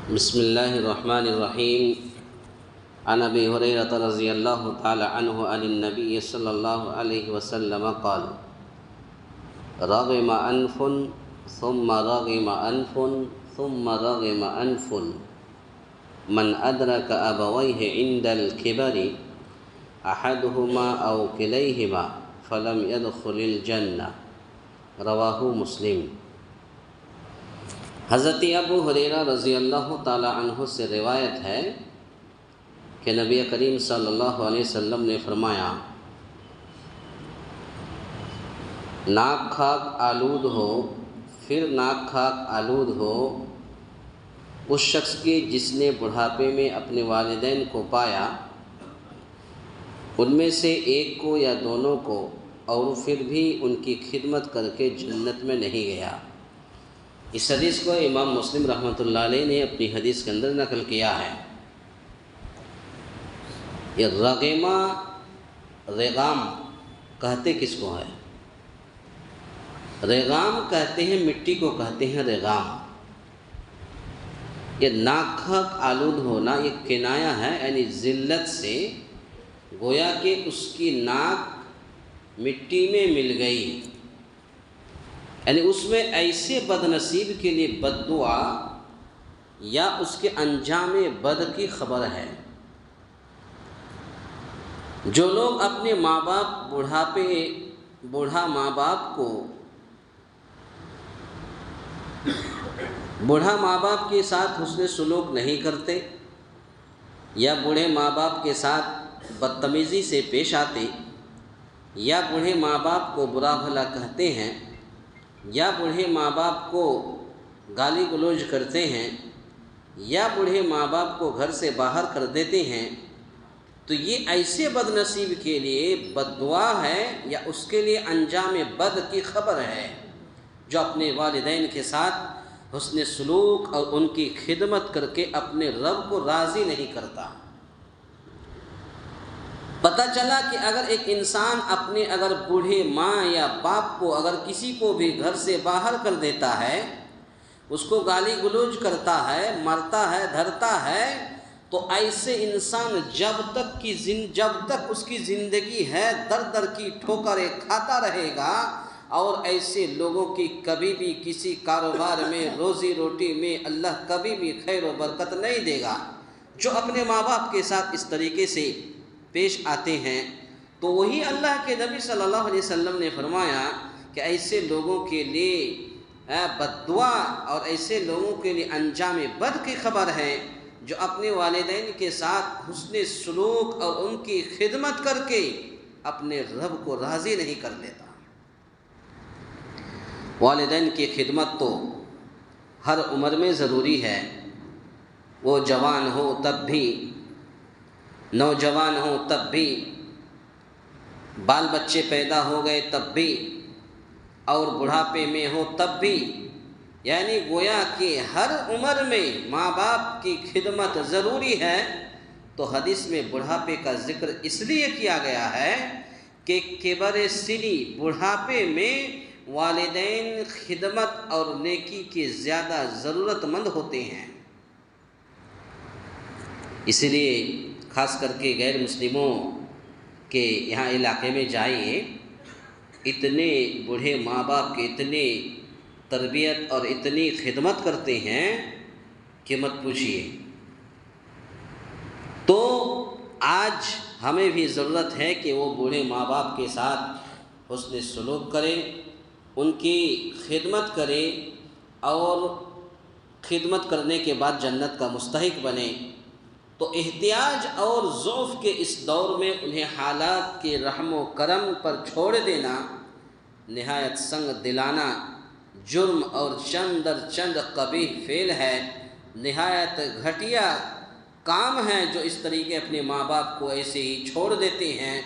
بسم اللہ الرحمن الرحیم عن ابی ہریرہ رضی اللہ تعالی عنہ عن النبی صلی اللہ علیہ وسلم قال رغم انف ثم رغم انف ثم رغم انف من ادرک ابویہ عند الکبر احدہما او کلیہما فلم يدخل الجنہ رواہ مسلم۔ حضرت ابو ہریرہ رضی اللہ تعالی عنہ سے روایت ہے کہ نبی کریم صلی اللہ علیہ وسلم نے فرمایا، ناک خاک آلود ہو، پھر ناک خاک آلود ہو اس شخص کی جس نے بڑھاپے میں اپنے والدین کو پایا، ان میں سے ایک کو یا دونوں کو، اور پھر بھی ان کی خدمت کر کے جنت میں نہیں گیا۔ اس حدیث کو امام مسلم رحمۃ اللہ علیہ نے اپنی حدیث کے اندر نقل کیا ہے۔ یہ رغیمہ ریغام کہتے کس کو ہے؟ ریغام کہتے ہیں مٹی کو، کہتے ہیں ریغام۔ یہ ناک خاک آلود ہونا یہ کنایہ ہے، یعنی ذلت سے، گویا کہ اس کی ناک مٹی میں مل گئی، یعنی اس میں ایسے بد نصیب کے لیے بد دعا یا اس کے انجام بد کی خبر ہے۔ جو لوگ اپنے ماں باپ بوڑھا ماں باپ کے ساتھ حسن سلوک نہیں کرتے، یا بوڑھے ماں باپ کے ساتھ بدتمیزی سے پیش آتے، یا بوڑھے ماں باپ کو برا بھلا کہتے ہیں، یا بوڑھے ماں باپ کو گالی گلوچ کرتے ہیں، یا بوڑھے ماں باپ کو گھر سے باہر کر دیتے ہیں، تو یہ ایسے بد نصیب کے لیے بد دعا ہے یا اس کے لیے انجام بد کی خبر ہے، جو اپنے والدین کے ساتھ حسن سلوک اور ان کی خدمت کر کے اپنے رب کو راضی نہیں کرتا۔ پتہ چلا کہ اگر ایک انسان اپنے بوڑھے ماں یا باپ کو اگر کسی کو بھی گھر سے باہر کر دیتا ہے، اس کو گالی گلوچ کرتا ہے، مرتا ہے، دھرتا ہے، تو ایسے انسان جب تک اس کی زندگی ہے در کی ٹھوکریں کھاتا رہے گا، اور ایسے لوگوں کی کبھی بھی کسی کاروبار میں، روزی روٹی میں اللہ کبھی بھی خیر و برکت نہیں دے گا۔ جو اپنے ماں باپ کے ساتھ اس طریقے سے پیش آتے ہیں، تو وہی اللہ کے نبی صلی اللہ علیہ وسلم نے فرمایا کہ ایسے لوگوں کے لیے بد دعا اور ایسے لوگوں کے لیے انجام بد کی خبر ہے، جو اپنے والدین کے ساتھ حسن سلوک اور ان کی خدمت کر کے اپنے رب کو راضی نہیں کر لیتا۔ والدین کی خدمت تو ہر عمر میں ضروری ہے، وہ جوان ہو تب بھی، نوجوان ہوں تب بھی، بال بچے پیدا ہو گئے تب بھی، اور بڑھاپے میں ہو تب بھی، یعنی گویا کہ ہر عمر میں ماں باپ کی خدمت ضروری ہے۔ تو حدیث میں بڑھاپے کا ذکر اس لیے کیا گیا ہے کہ کبر سنی، بڑھاپے میں والدین خدمت اور نیکی کے زیادہ ضرورت مند ہوتے ہیں۔ اس لیے خاص کر کے غیر مسلموں کے یہاں علاقے میں جائیے، اتنے بوڑھے ماں باپ کے اتنے تربیت اور اتنی خدمت کرتے ہیں کہ مت پوچھیے۔ تو آج ہمیں بھی ضرورت ہے کہ وہ بوڑھے ماں باپ کے ساتھ حسن سلوک کریں، ان کی خدمت کریں، اور خدمت کرنے کے بعد جنت کا مستحق بنے۔ تو احتیاج اور ضعف کے اس دور میں انہیں حالات کے رحم و کرم پر چھوڑ دینا نہایت سنگ دلانہ جرم اور چند قبیح فعل ہے، نہایت گھٹیا کام ہے، جو اس طریقے اپنے ماں باپ کو ایسے ہی چھوڑ دیتے ہیں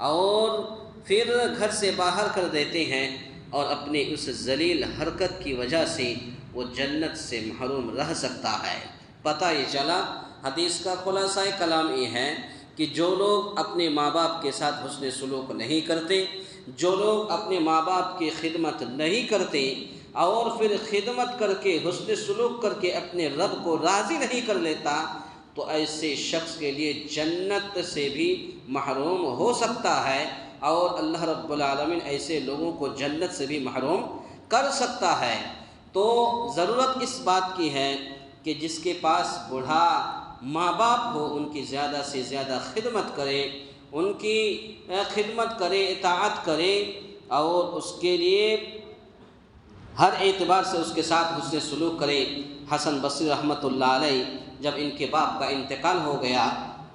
اور پھر گھر سے باہر کر دیتے ہیں، اور اپنے اس ذلیل حرکت کی وجہ سے وہ جنت سے محروم رہ سکتا ہے۔ پتہ یہ چلا، حدیث کا خلاصہ کلام یہ ہے کہ جو لوگ اپنے ماں باپ کے ساتھ حسن سلوک نہیں کرتے، جو لوگ اپنے ماں باپ کی خدمت نہیں کرتے، اور پھر خدمت کر کے حسن سلوک کر کے اپنے رب کو راضی نہیں کر لیتا تو ایسے شخص کے لیے جنت سے بھی محروم ہو سکتا ہے، اور اللہ رب العالمین ایسے لوگوں کو جنت سے بھی محروم کر سکتا ہے۔ تو ضرورت اس بات کی ہے کہ جس کے پاس بوڑھا ماں باپ ہو ان کی زیادہ سے زیادہ خدمت کرے، ان کی خدمت کرے، اطاعت کرے، اور اس کے لیے ہر اعتبار سے اس کے ساتھ حسن سلوک کرے۔ حسن بصری رحمۃ اللہ علیہ جب ان کے باپ کا انتقال ہو گیا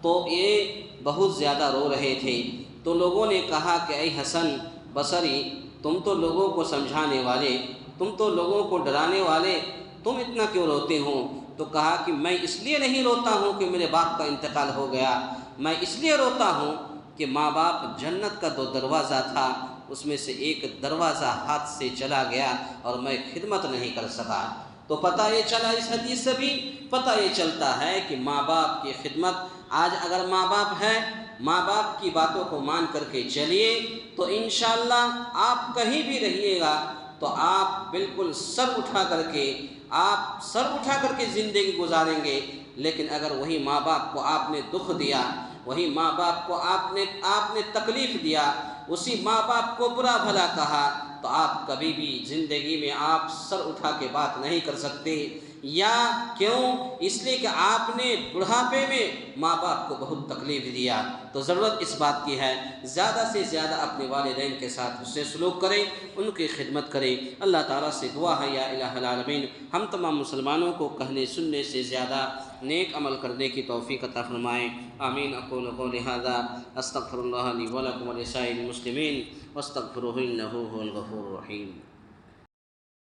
تو یہ بہت زیادہ رو رہے تھے، تو لوگوں نے کہا کہ اے حسن بصری، تم تو لوگوں کو سمجھانے والے، تم تو لوگوں کو ڈرانے والے، تم اتنا کیوں روتے ہو؟ تو کہا کہ میں اس لیے نہیں روتا ہوں کہ میرے باپ کا انتقال ہو گیا، میں اس لیے روتا ہوں کہ ماں باپ جنت کا 2 دروازہ تھا، اس میں سے ایک دروازہ ہاتھ سے چلا گیا اور میں خدمت نہیں کر سکا۔ تو پتہ یہ چلا، اس حدیث سے بھی پتہ یہ چلتا ہے کہ ماں باپ کی خدمت، آج اگر ماں باپ ہے، ماں باپ کی باتوں کو مان کر کے چلیے تو انشاءاللہ آپ کہیں بھی رہیے گا تو آپ بالکل سر اٹھا کر کے زندگی گزاریں گے۔ لیکن اگر وہی ماں باپ کو آپ نے دکھ دیا، وہی ماں باپ کو آپ نے تکلیف دیا، اسی ماں باپ کو برا بھلا کہا، تو آپ کبھی بھی زندگی میں آپ سر اٹھا کے بات نہیں کر سکتے۔ یا کیوں؟ اس لیے کہ آپ نے بڑھاپے میں ماں باپ کو بہت تکلیف دیا۔ تو ضرورت اس بات کی ہے زیادہ سے زیادہ اپنے والدین کے ساتھ حسن سلوک کریں، ان کی خدمت کریں۔ اللہ تعالیٰ سے دعا ہے یا الہ العالمین ہم تمام مسلمانوں کو کہنے سننے سے زیادہ نیک عمل کرنے کی توفیق عطا فرمائیں۔ آمین۔ اقول قولی ھذا استغفر اللہ لی ولکم ولسائر المسلمین واستغفروہ انہ ھو الغفور الرحیم۔